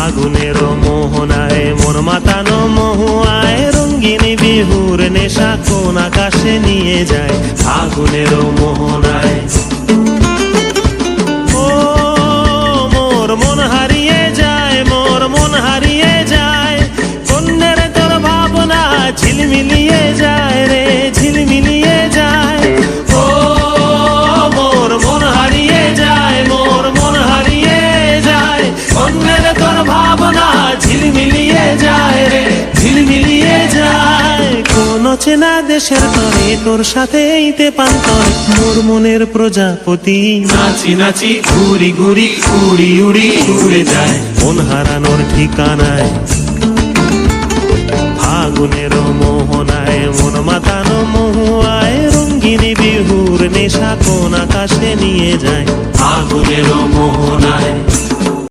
ফাগুনের মোহনায় মন মাতানো মহুয়ায় রঙিন বিহুর নেশা কোন আকাশে নিয়ে যায় ফাগুনের মোহনায়। ও মোর মন হারিয়ে যায়, মোর মন হারিয়ে যায়, কন্যের তোর ভাবনা ঝিলমিলিয়ে যায় রে ঝিলমিলিয়ে যায়। ও মোর মন হারিয়ে যায়, মোর মন হারিয়ে যায়, কন্যের তোর ভাবনা ঝিলমিলিয়ে যায় রে ঝিলমিলিয়ে যায়। কোন চেনা দেশের তরে তোর সাথে এইতে পান্তর মোর মনের প্রজাপতি নাচি নাচি ঘুরি ঘুরি উড়ি উড়ি উড়ে যায় মন হারানোর ঠিকানায়। ফাগুনের মোহনায় মন মাতানো মহুয়ায় রঙিন বিহুর নেশা কোন আকাশে নিয়ে যায় ফাগুনের মোহনায়।